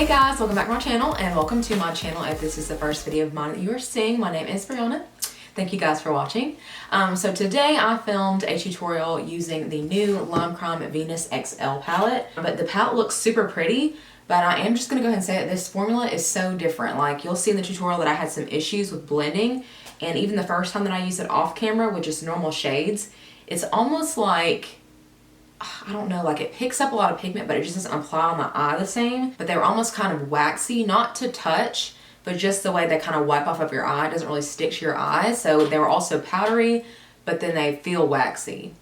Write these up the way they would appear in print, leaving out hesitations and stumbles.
guys, welcome back to my channel and welcome to my channel. If this is the first video of mine that you are seeing, my name is Brianna. Thank you guys for watching. So today I filmed a tutorial using the new Lime Crime Venus XL palette. But the palette looks super pretty, but I am just going to go ahead and say that this formula is so different. Like you'll see in the tutorial that I had some issues with blending, and even the first time that I used it off camera with just normal shades, it's almost like, I don't know, like it picks up a lot of pigment, but it just doesn't apply on the eye the same. But they were almost kind of waxy, not to touch, but just the way they kind of wipe off of your eye. It doesn't really stick to your eye. So they were also powdery, but then they feel waxy.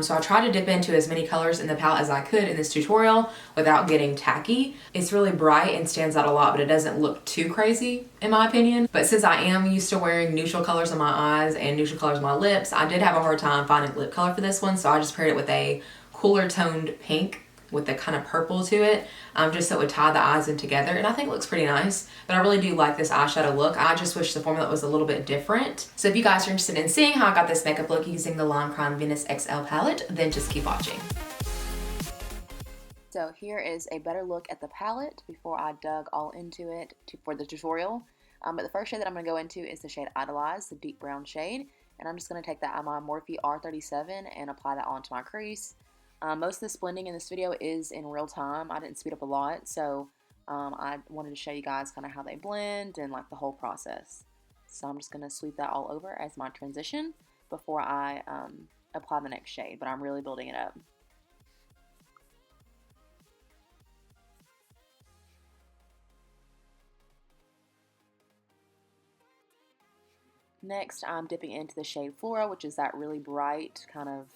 So I tried to dip into as many colors in the palette as I could in this tutorial without getting tacky. It's really bright and stands out a lot, but it doesn't look too crazy in my opinion. But since I am used to wearing neutral colors on my eyes and neutral colors on my lips, I did have a hard time finding lip color for this one. So I just paired it with a cooler toned pink with the kind of purple to it, just so it would tie the eyes in together, and I think it looks pretty nice. But I really do like this eyeshadow look. I just wish the formula was a little bit different. So if you guys are interested in seeing how I got this makeup look using the Lime Crime Venus XL palette, then just keep watching. So here is a better look at the palette before I dug all into it for the tutorial. But the first shade that I'm going to go into is the shade Idolize, the deep brown shade, and I'm just going to take that on my Morphe R37 and apply that onto my crease. Most of this blending in this video is in real time. I didn't speed up a lot, so I wanted to show you guys kind of how they blend and like the whole process. So I'm just going to sweep that all over as my transition before I apply the next shade, but I'm really building it up. Next, I'm dipping into the shade Flora, which is that really bright kind of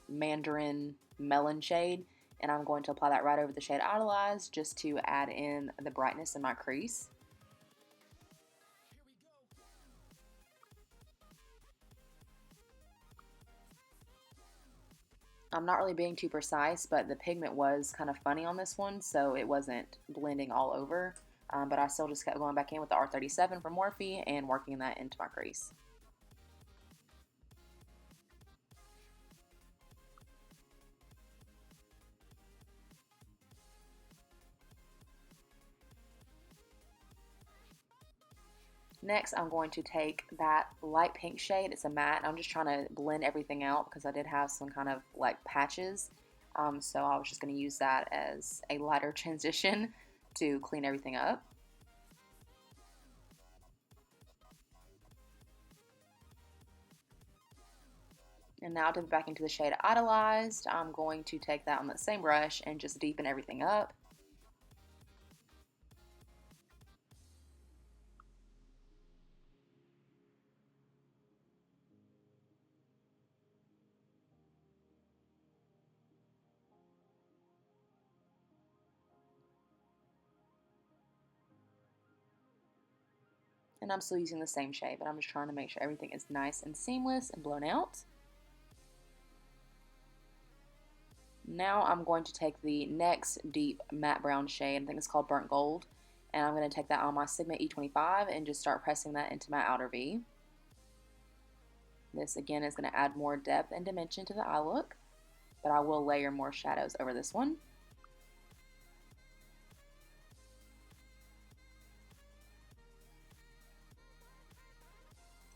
mandarin melon shade, and I'm going to apply that right over the shade Idolize just to add in the brightness in my crease. I'm not really being too precise, but the pigment was kind of funny on this one, so it wasn't blending all over, but I still just kept going back in with the R37 from Morphe and working that into my crease. Next, I'm going to take that light pink shade. It's a matte. I'm just trying to blend everything out because I did have some kind of like patches. So I was just going to use that as a lighter transition to clean everything up. And now to back into the shade Idolized, I'm going to take that on that same brush and just deepen everything up. And I'm still using the same shade, but I'm just trying to make sure everything is nice and seamless and blown out. Now I'm going to take the next deep matte brown shade, I think it's called Burnt Gold, and I'm going to take that on my Sigma E25 and just start pressing that into my outer V. This again is going to add more depth and dimension to the eye look, but I will layer more shadows over this one.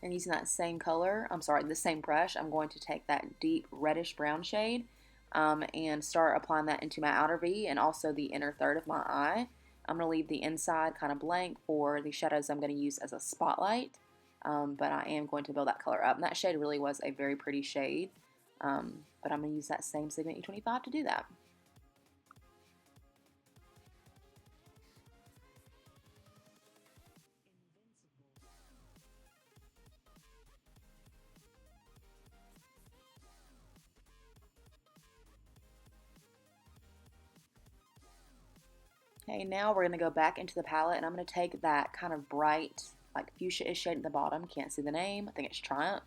And using that same color, the same brush, I'm going to take that deep reddish brown shade and start applying that into my outer V and also the inner third of my eye. I'm going to leave the inside kind of blank for the shadows I'm going to use as a spotlight, but I am going to build that color up. And that shade really was a very pretty shade, but I'm going to use that same Sigma E25 to do that. Okay, now we're going to go back into the palette, and I'm going to take that kind of bright, like fuchsia-ish shade at the bottom. Can't see the name. I think it's Triumph.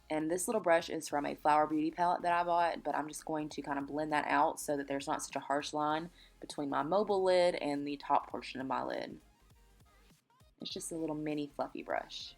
And this little brush is from a Flower Beauty palette that I bought, but I'm just going to kind of blend that out so that there's not such a harsh line between my mobile lid and the top portion of my lid. It's just a little mini fluffy brush.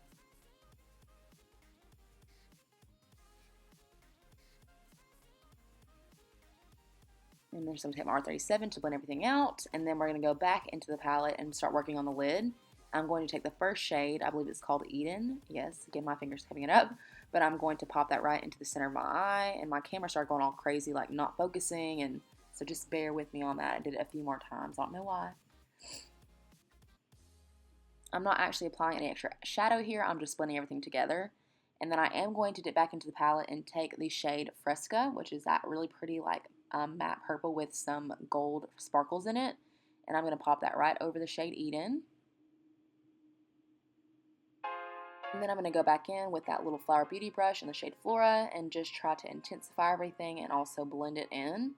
And then I'm going to take my R37 to blend everything out. And then we're going to go back into the palette and start working on the lid. I'm going to take the first shade, I believe it's called Eden. Yes, again, my finger's covering it up. But I'm going to pop that right into the center of my eye. And my camera started going all crazy, like not focusing. And so just bear with me on that. I did it a few more times. I don't know why. I'm not actually applying any extra shadow here. I'm just blending everything together. And then I am going to dip back into the palette and take the shade Fresca, which is that really pretty like matte purple with some gold sparkles in it. And I'm going to pop that right over the shade Eden. And then I'm going to go back in with that little Flower Beauty brush in the shade Flora and just try to intensify everything and also blend it in.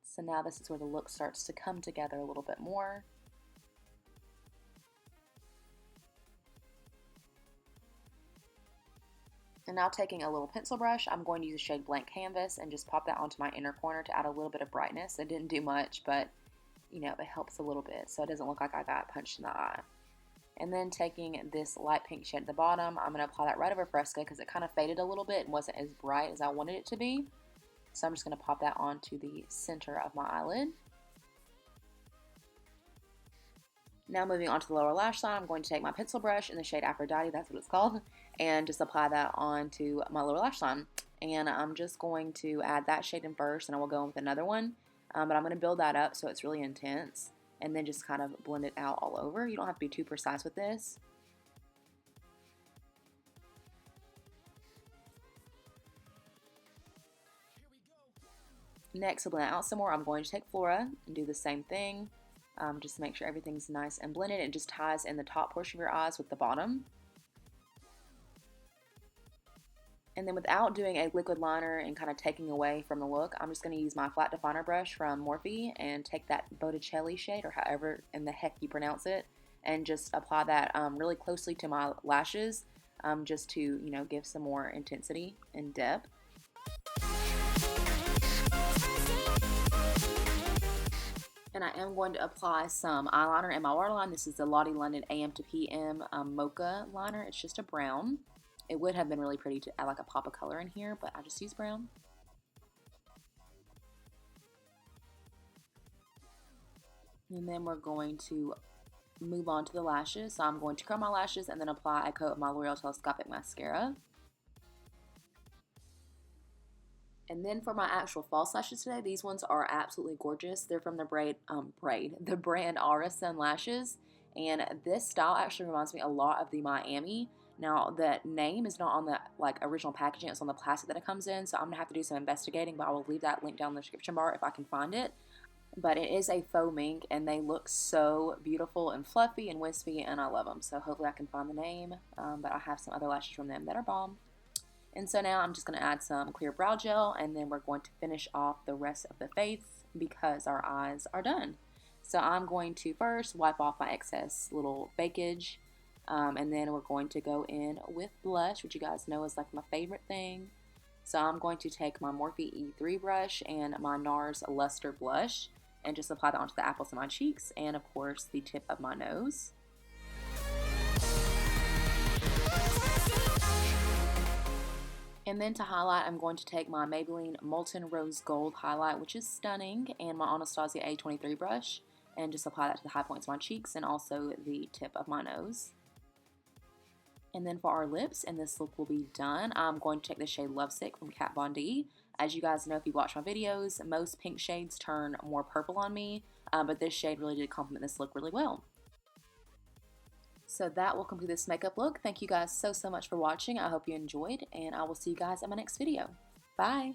So now this is where the look starts to come together a little bit more. And now taking a little pencil brush, I'm going to use the shade Blank Canvas and just pop that onto my inner corner to add a little bit of brightness. It didn't do much, but you know, it helps a little bit so it doesn't look like I got punched in the eye. And then taking this light pink shade at the bottom, I'm going to apply that right over Fresca because it kind of faded a little bit and wasn't as bright as I wanted it to be. So I'm just going to pop that onto the center of my eyelid. Now moving on to the lower lash line, I'm going to take my pencil brush in the shade Aphrodite, that's what it's called, and just apply that onto my lower lash line. And I'm just going to add that shade in first, and I will go in with another one. But I'm going to build that up so it's really intense, and then just kind of blend it out all over. You don't have to be too precise with this. Next, to blend it out some more, I'm going to take Flora and do the same thing. Just to make sure everything's nice and blended. It just ties in the top portion of your eyes with the bottom. And then without doing a liquid liner and kind of taking away from the look, I'm just going to use my flat definer brush from Morphe and take that Botticelli shade, or however in the heck you pronounce it, and just apply that really closely to my lashes, just to, you know, give some more intensity and depth. And I am going to apply some eyeliner in my waterline. This is the Lottie London AM to PM Mocha liner. It's just a brown. It would have been really pretty to add like a pop of color in here, but I just use brown. And then we're going to move on to the lashes. So I'm going to curl my lashes and then apply a coat of my L'Oreal Telescopic Mascara. And then for my actual false lashes today, these ones are absolutely gorgeous. They're from the brand Arison Lashes. And this style actually reminds me a lot of the Miami. Now, the name is not on the original packaging. It's on the plastic that it comes in. So I'm going to have to do some investigating, but I will leave that link down in the description bar if I can find it. But it is a faux mink, and they look so beautiful and fluffy and wispy, and I love them. So hopefully I can find the name. But I have some other lashes from them that are bomb. And so now I'm just going to add some clear brow gel, and then we're going to finish off the rest of the face because our eyes are done. So I'm going to first wipe off my excess little bakage, and then we're going to go in with blush, which you guys know is like my favorite thing. So I'm going to take my Morphe E3 brush and my NARS Luster blush and just apply that onto the apples of my cheeks and, of course, the tip of my nose. And then to highlight, I'm going to take my Maybelline Molten Rose Gold highlight, which is stunning, and my Anastasia A23 brush, and just apply that to the high points of my cheeks and also the tip of my nose. And then for our lips, and this look will be done, I'm going to take the shade Lovesick from Kat Von D. As you guys know, if you watch my videos, most pink shades turn more purple on me, but this shade really did complement this look really well. So that will complete this makeup look. Thank you guys so much for watching. I hope you enjoyed, and I will see you guys in my next video. Bye!